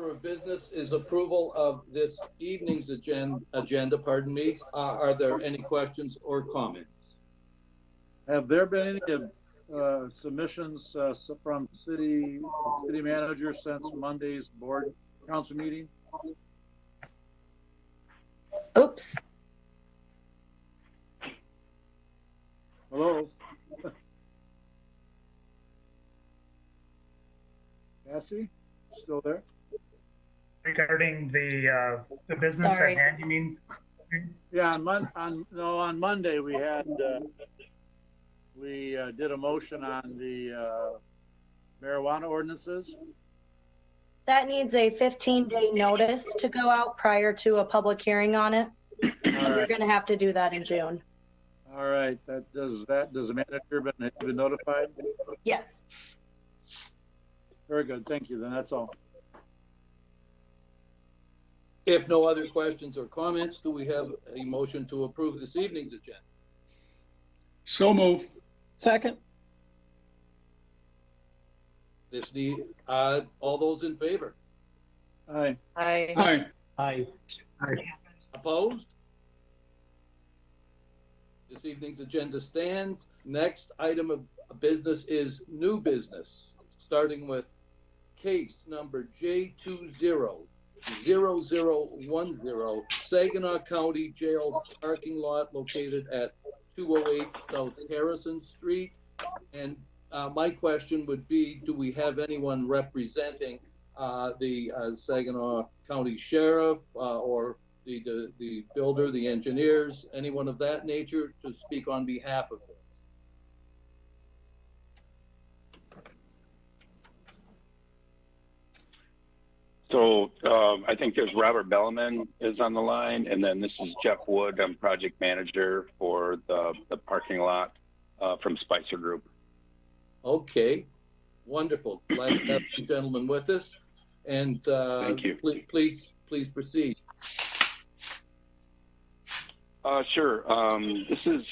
order of business is approval of this evening's agenda, pardon me. Are there any questions or comments? Have there been any submissions from city manager since Monday's board council meeting? Oops. Hello? Cassie, still there? Regarding the business Sorry. at hand, you mean? Yeah, on Monday we had we did a motion on the marijuana ordinances. That needs a 15-day notice to go out prior to a public hearing on it. So we're going to have to do that in June. All right, does the manager been notified? Yes. Very good, thank you, then that's all. If no other questions or comments, do we have a motion to approve this evening's agenda? So move. Second. All those in favor? Aye. Aye. Aye. Opposed? This evening's agenda stands. Next item of business is new business, starting with case number J200010, Saginaw County Jail parking lot located at 208 South Harrison Street. And my question would be, do we have anyone representing the Saginaw County Sheriff or the builder, the engineers, anyone of that nature to speak on behalf of this? So I think there's Robert Bellman is on the line, and then this is Jeff Wood. I'm project manager for the parking lot from Spicer Group. Okay, wonderful. Glad to have you gentlemen with us. And Thank you. Please proceed. Sure. This is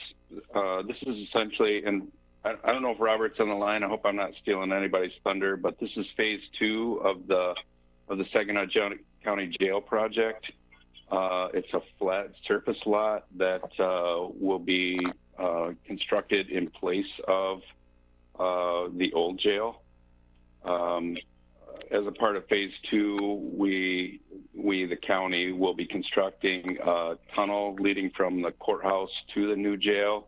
essentially, and I don't know if Robert's on the line. I hope I'm not stealing anybody's thunder, but this is phase 2 of the Saginaw County Jail project. It's a flat surface lot that will be constructed in place of the old jail. As a part of phase 2, we the county will be constructing a tunnel leading from the courthouse to the new jail.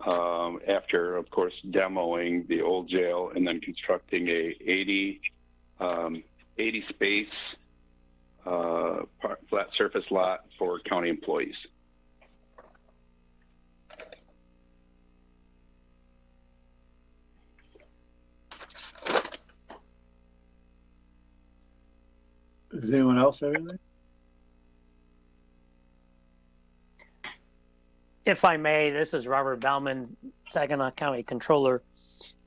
After, of course, demoing the old jail and then constructing a 80 space flat surface lot for county employees. Does anyone else have anything? If I may, this is Robert Bellman, Saginaw County Controller.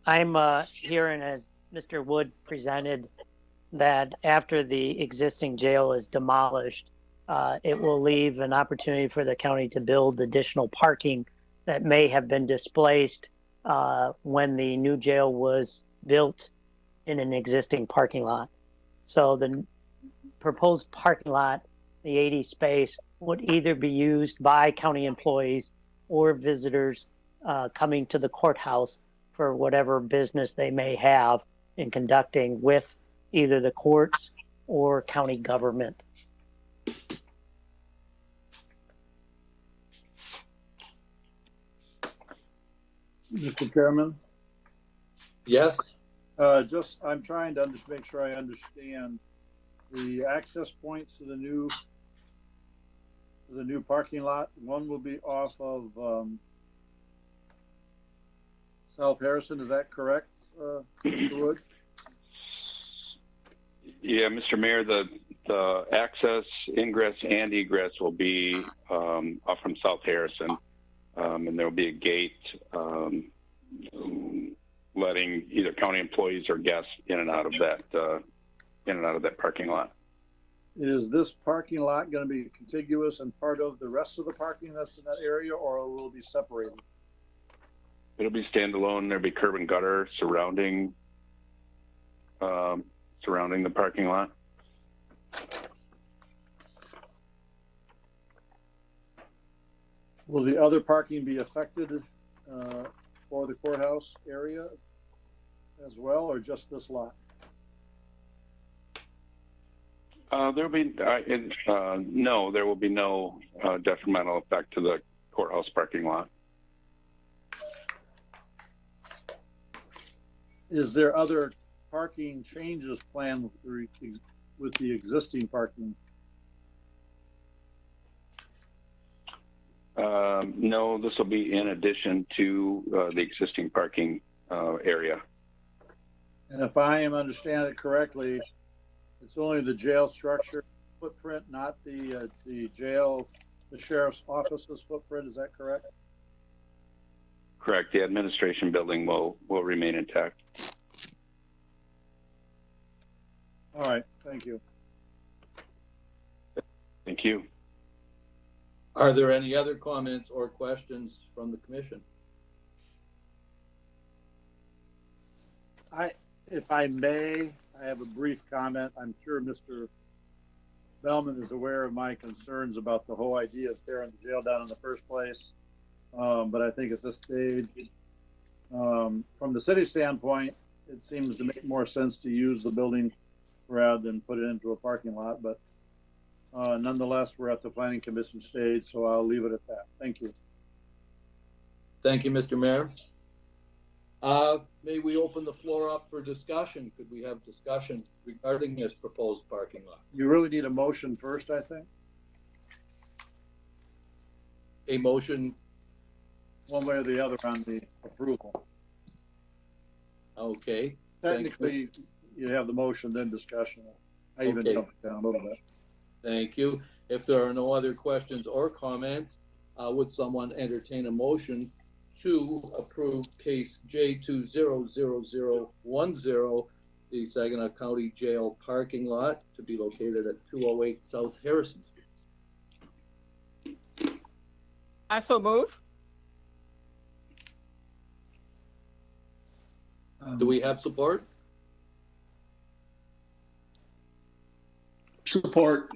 I'm hearing, as Mr. Wood presented, that after the existing jail is demolished, it will leave an opportunity for the county to build additional parking that may have been displaced when the new jail was built in an existing parking lot. So the proposed parking lot, the 80 space, would either be used by county employees or visitors coming to the courthouse for whatever business they may have in conducting with either the courts or county government. Mr. Chairman? Yes. I'm trying to make sure I understand the access points to the new parking lot. One will be off of South Harrison. Is that correct, Mr. Wood? Yeah, Mr. Mayor, the access, ingress, and egress will be off from South Harrison, and there will be a gate letting either county employees or guests in and out of that parking lot. Is this parking lot going to be contiguous and part of the rest of the parking that's in that area, or will it be separated? It'll be standalone. There'll be curb and gutter surrounding the parking lot. Will the other parking be affected for the courthouse area as well, or just this lot? There'll be no. There will be no detrimental effect to the courthouse parking lot. Is there other parking changes planned with the existing parking? No, this will be in addition to the existing parking area. And if I am understanding it correctly, it's only the jail structure footprint, not the jail, the sheriff's office's footprint. Is that correct? Correct. The administration building will remain intact. All right. Thank you. Thank you. Are there any other comments or questions from the commission? If I may, I have a brief comment. I'm sure Mr. Bellman is aware of my concerns about the whole idea of tearing the jail down in the first place. But I think at this stage, from the city standpoint, it seems to make more sense to use the building rather than put it into a parking lot. But nonetheless, we're at the planning commission stage, so I'll leave it at that. Thank you. Thank you, Mr. Mayor. May we open the floor up for discussion? Could we have discussion regarding this proposed parking lot? You really need a motion first, I think. A motion, One way or the other on the approval. okay. Technically, you have the motion, then discussion. I even Okay. jumped down a little bit. Thank you. If there are no other questions or comments, would someone entertain a motion to approve case J200010, the Saginaw County Jail parking lot to be located at 208 South Harrison Street? I so move. Do we have support? Support.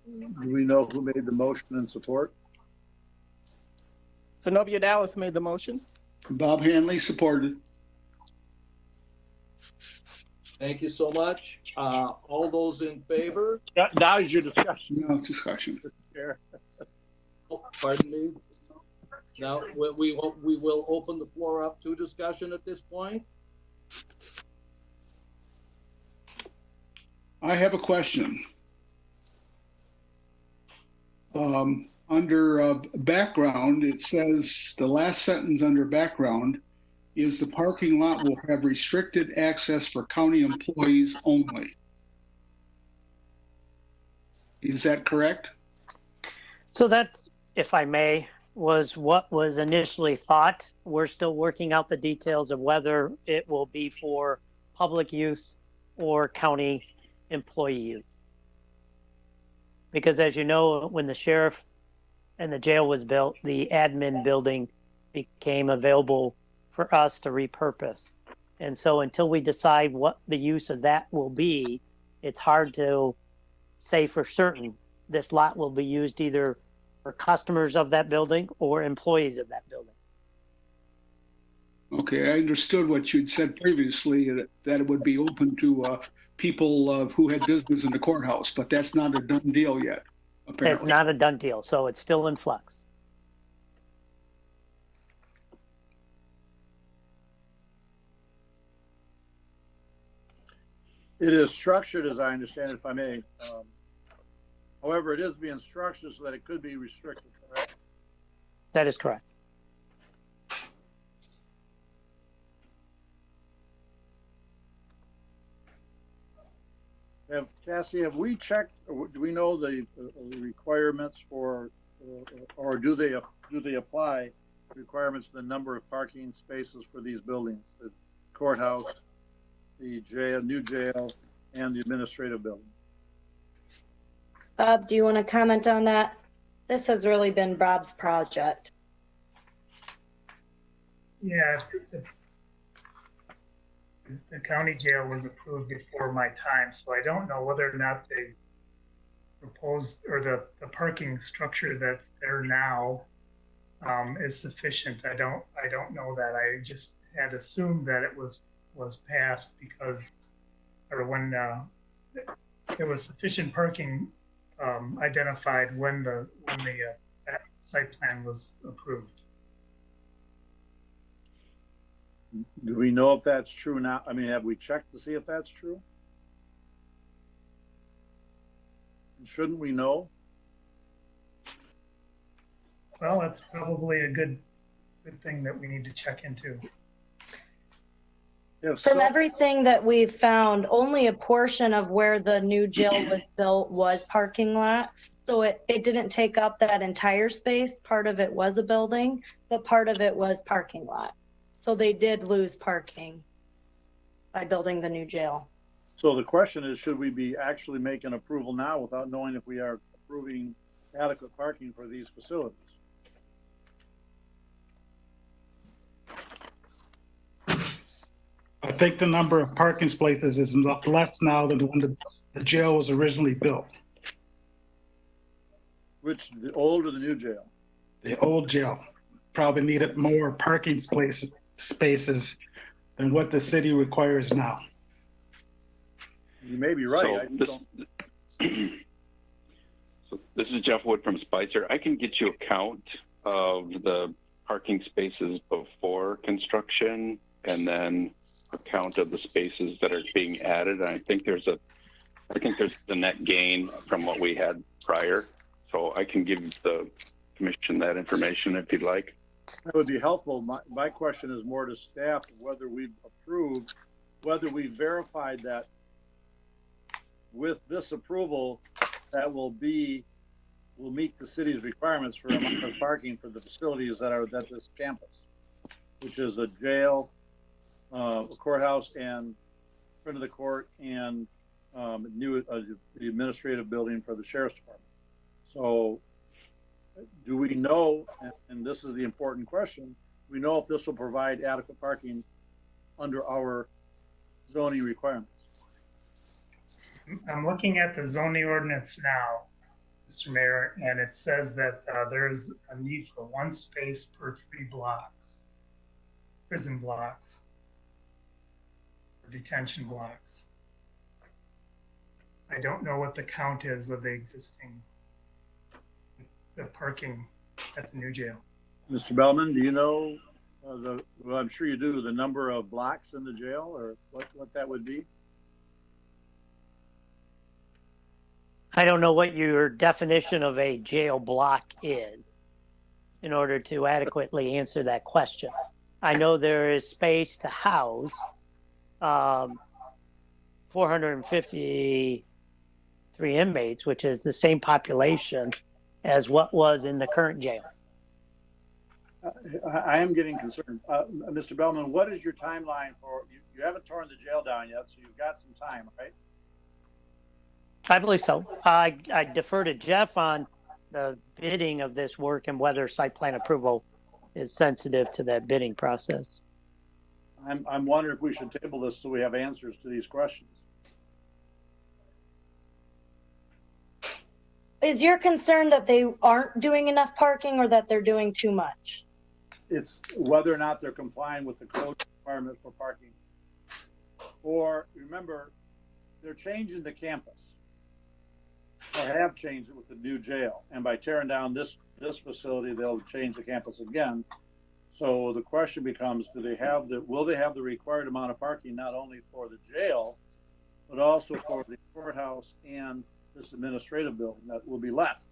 Do we know who made the motion in support? Zenobia Dallas made the motion. Bob Hanley supported. Thank you so much. All those in favor? Now is your discussion. No discussion. Chair. Oh, pardon me. Now, we will open the floor up to discussion at this point. I have a question. Under background, it says the last sentence under background is the parking lot will have restricted access for county employees only. Is that correct? So that, if I may, was what was initially thought. We're still working out the details of whether it will be for public use or county employee use. Because as you know, when the sheriff and the jail was built, the admin building became available for us to repurpose. And so until we decide what the use of that will be, it's hard to say for certain this lot will be used either for customers of that building or employees of that building. Okay, I understood what you'd said previously, that it would be open to people who had business in the courthouse, but that's not a done deal yet, apparently. It's not a done deal, so it's still in flux. It is structured, as I understand it, if I may. However, it is being structured so that it could be restricted, correct? That is correct. Cassie, have we checked, or do we know the requirements for, or do they apply requirements for the number of parking spaces for these buildings, the courthouse, the jail, new jail, and the administrative building? Bob, do you want to comment on that? This has really been Bob's project. Yeah, the county jail was approved before my time, so I don't know whether or not they proposed, or the parking structure that's there now is sufficient. I don't know that. I just had assumed that it was passed because, or when there was sufficient parking identified when the that site plan was approved. Do we know if that's true now? I mean, have we checked to see if that's true? Shouldn't we know? Well, that's probably a good thing that we need to check into. If From so, everything that we've found, only a portion of where the new jail was built was parking lot. So it didn't take up that entire space. Part of it was a building, but part of it was parking lot. So they did lose parking by building the new jail. so the question is, should we be actually making approval now without knowing if we are approving adequate parking for these facilities? I think the number of parking spaces is less now than when the jail was originally built. Which, the old or the new jail? The old jail probably needed more parking spaces than what the city requires now. You may be right. So this is Jeff Wood from Spicer. I can get you a count of the parking spaces before construction and then a count of the spaces that are being added. And I think there's the net gain from what we had prior. So I can give the commission that information if you'd like. That would be helpful. My question is more to staff, whether we've approved, whether we verified that with this approval, that will meet the city's requirements for amount of parking for the facilities that are at this campus, which is a jail, a courthouse, and front of the court, and the administrative building for the sheriff's department. So do we know, and this is the important question, we know if this will provide adequate parking under our zoning requirements? I'm looking at the zoning ordinance now, Mr. Mayor, and it says that there's a need for one space per 3 blocks, prison blocks, or detention blocks. I don't know what the count is of the existing, the parking at the new jail. Mr. Bellman, do you know well, I'm sure you do, the number of blocks in the jail, or what that would be? I don't know what your definition of a jail block is in order to adequately answer that question. I know there is space to house 453 inmates, which is the same population as what was in the current jail. I am getting concerned. Mr. Bellman, what is your timeline for, you haven't torn the jail down yet, so you've got some time, right? I believe so. I defer to Jeff on the bidding of this work and whether site plan approval is sensitive to that bidding process. I'm wondering if we should table this so we have answers to these questions. Is your concern that they aren't doing enough parking or that they're doing too much? It's whether or not they're complying with the code requirement for parking. Or remember, they're changing the campus, or have changed it with the new jail. And by tearing down this facility, they'll change the campus again. So the question becomes, will they have the required amount of parking, not only for the jail, but also for the courthouse and this administrative building that will be left?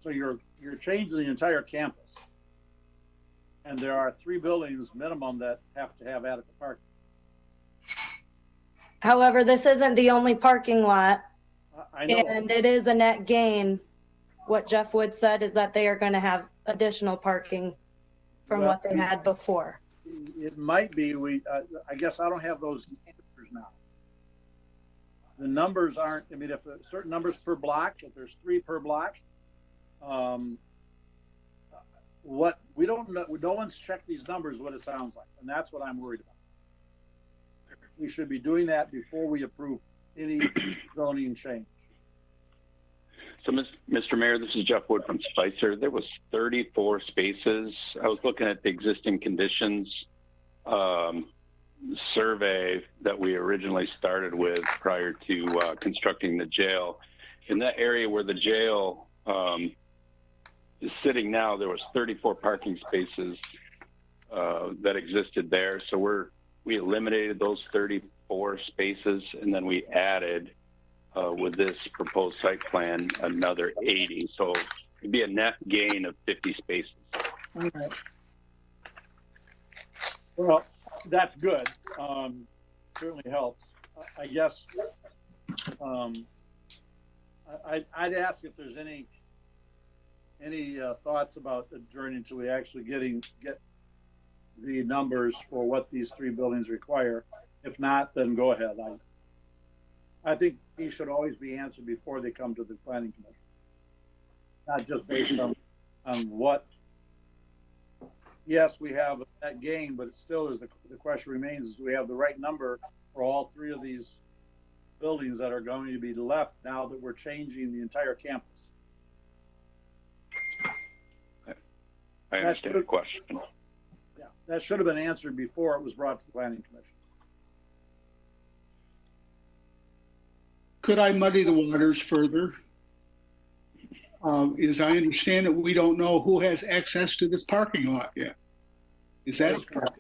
So you're changing the entire campus. And there are 3 buildings minimum that have to have adequate parking. However, this isn't the only parking lot. I know. And it is a net gain. What Jeff Wood said is that they are going to have additional parking from what they had before. It might be. I guess I don't have those answers now. The numbers aren't. I mean, if there are certain numbers per block, if there's 3 per block, what we don't know. No one's checked these numbers. What it sounds like, and that's what I'm worried about. We should be doing that before we approve any zoning change. So, Mr. Mayor, this is Jeff Wood from Spicer. There was 34 spaces. I was looking at the existing conditions survey that we originally started with prior to constructing the jail. In that area where the jail is sitting now, there was 34 parking spaces that existed there. So we eliminated those 34 spaces, and then we added with this proposed site plan another 80. So it'd be a net gain of 50 spaces. All right. Well, that's good. Certainly helps. I guess I'd ask if there's any thoughts about adjourning until we actually get the numbers for what these three buildings require. If not, then go ahead. I think these should always be answered before they come to the planning commission, not just based on what. Yes, we have that gain, but it still is the question remains: is do we have the right number for all three of these buildings that are going to be left now that we're changing the entire campus? I understand the question. Yeah, that should have been answered before it was brought to the planning commission. Could I muddy the waters further? As I understand it, we don't know who has access to this parking lot yet. Is that correct?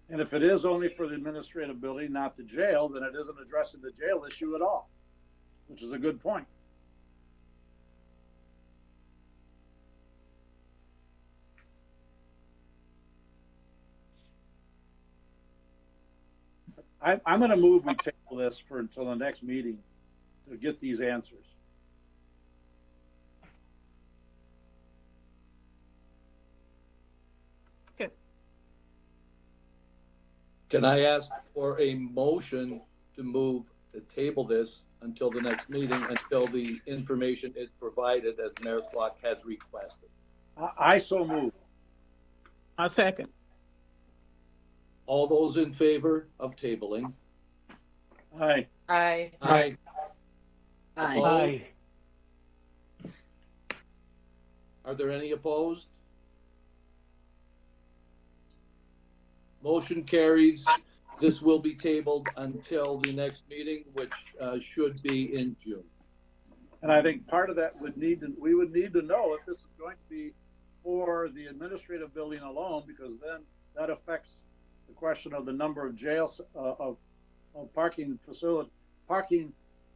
And if it is only for the administrative building, not the jail, then it isn't addressing the jail issue at all, which is a good point. I'm going to move we table this until the next meeting to get these answers. Okay. Can I ask for a motion to move to table this until the next meeting, until the information is provided as Mayor Clark has requested? I so move. A second. All those in favor of tabling? Aye. Aye. Aye. Aye. Opposed? Are there any opposed? Motion carries. This will be tabled until the next meeting, which should be in June. And I think part of that we would need to know if this is going to be for the administrative building alone, because then that affects the question of the number of jails of parking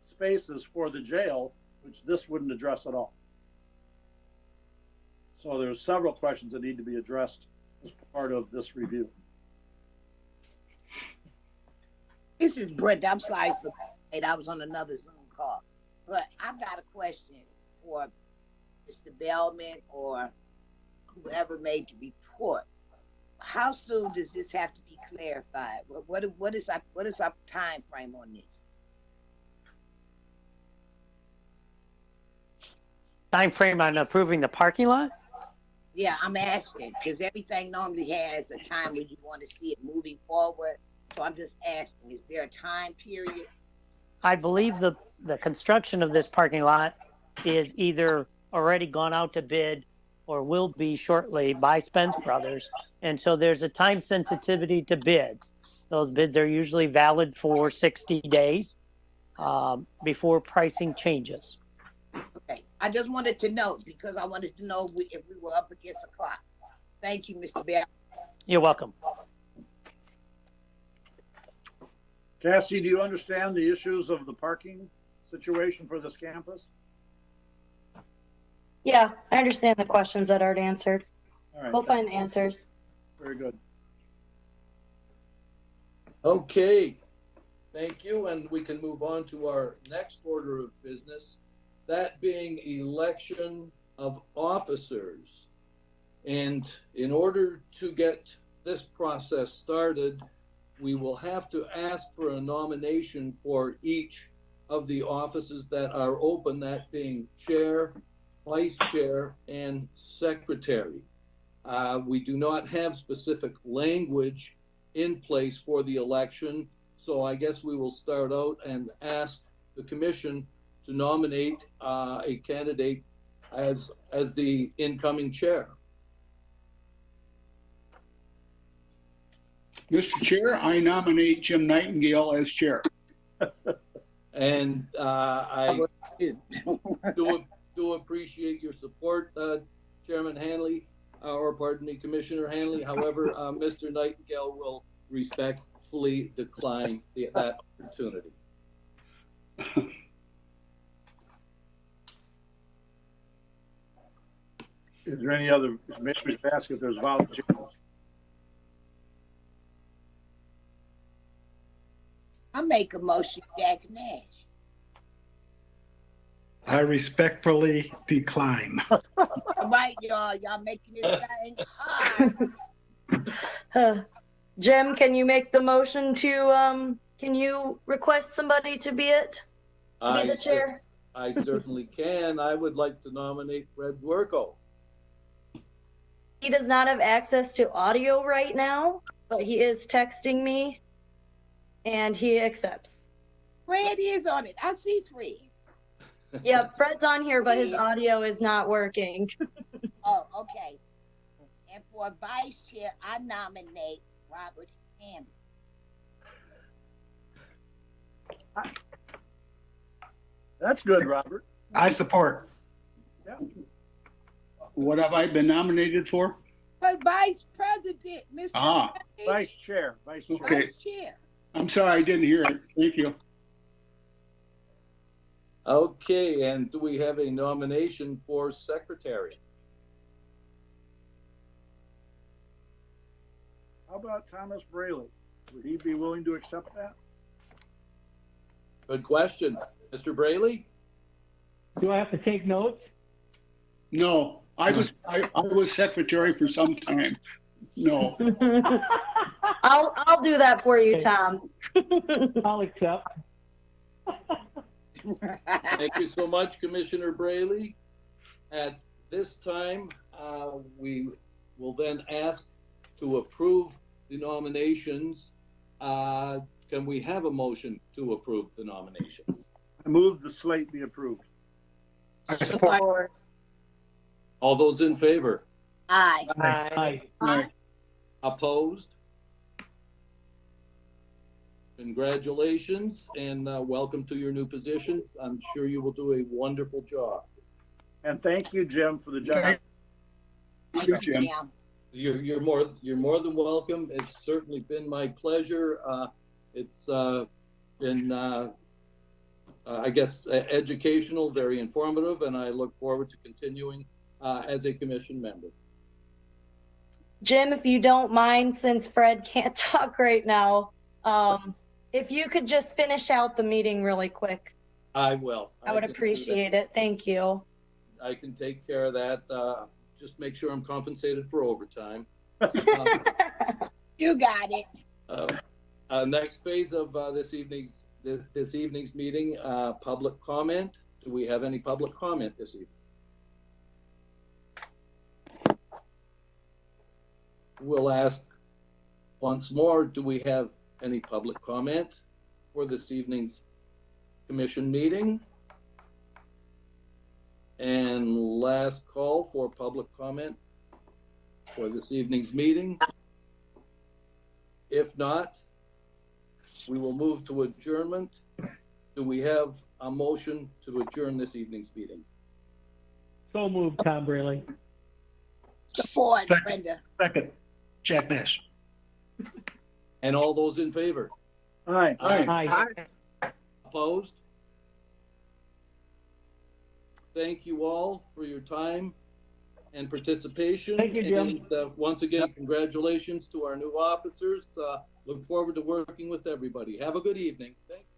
spaces for the jail, which this wouldn't address at all. So there's several questions that need to be addressed as part of this review. This is Brent. I'm sorry for late. I was on another Zoom call, but I've got a question for Mr. Bellman or whoever made the report. How soon does this have to be clarified? What is our time frame on this? Time frame on approving the parking lot? Yeah, I'm asking because everything normally has a time when you want to see it moving forward. So I'm just asking, is there a time period? I believe the construction of this parking lot is either already gone out to bid or will be shortly by Spence Brothers. And so there's a time sensitivity to bids. Those bids are usually valid for 60 days before pricing changes. Okay, I just wanted to know because I wanted to know if we were up against a clock. Thank you, Mr. Bell. You're welcome. Cassie, do you understand the issues of the parking situation for this campus? Yeah, I understand the questions that aren't answered. All right. We'll find the answers. Very good. Okay, thank you, and we can move on to our next order of business, that being election of officers. And in order to get this process started, we will have to ask for a nomination for each of the offices that are open, that being chair, vice chair, and secretary. We do not have specific language in place for the election, so I guess we will start out and ask the commission to nominate a candidate as the incoming chair. Mr. Chair, I nominate Jim Nightingale as chair. And I do appreciate your support, Chairman Hanley, or pardon me, Commissioner Hanley. However, Mr. Nightingale will respectfully decline that opportunity. Is there any other, Commissioners ask if there's volunteers? I make a motion, Jack Nash. I respectfully decline. All right, y'all making this thing hard. Jim, can you make the motion to, can you request somebody to be the chair? I certainly can. I would like to nominate Fred Zwerko. He does not have access to audio right now, but he is texting me and he accepts. Fred is on it. I see Fred. Yeah, Fred's on here, but his audio is not working. Oh, okay. And for vice chair, I nominate Robert Hammond. That's good, Robert. I support. Yeah. What have I been nominated for? But vice president, Mr. Ah. Vice chair, vice chair. Okay. Vice chair. I'm sorry, I didn't hear it. Thank you. Okay, and do we have a nomination for secretary? How about Thomas Braley? Would he be willing to accept that? Good question. Mr. Braley? Do I have to take notes? No, I was secretary for some time. No. I'll do that for you, Okay. Tom. I'll accept. Thank you so much, Commissioner Braley. At this time, we will then ask to approve the nominations. Can we have a motion to approve the nomination? I move the slate be approved. I support. All those in favor? Aye. Aye. Aye. Opposed? Congratulations and welcome to your new positions. I'm sure you will do a wonderful job. And thank you, Jim, for the job. Thank you, Jim. You're more than welcome. It's certainly been my pleasure. It's been I guess educational, very informative, and I look forward to continuing as a commission member. Jim, if you don't mind, since Fred can't talk right now, if you could just finish out the meeting really quick, I will. I would appreciate it. Thank you. I can take care of that. Just make sure I'm compensated for overtime. You got it. Next phase of this evening's meeting, public comment. Do we have any public comment this evening? We'll ask once more, do we have any public comment for this evening's commission meeting? And last call for public comment for this evening's meeting. If not, we will move to adjournment. Do we have a motion to adjourn this evening's meeting? So moved, Tom Braley. Support, Second. Brenda. Second, Jack Nash. And all those in favor? Aye. Aye. Opposed? Thank you all for your time and participation. Thank you, Jim. And once again, congratulations to our new officers. Look forward to working with everybody. Have a good evening. Thank you.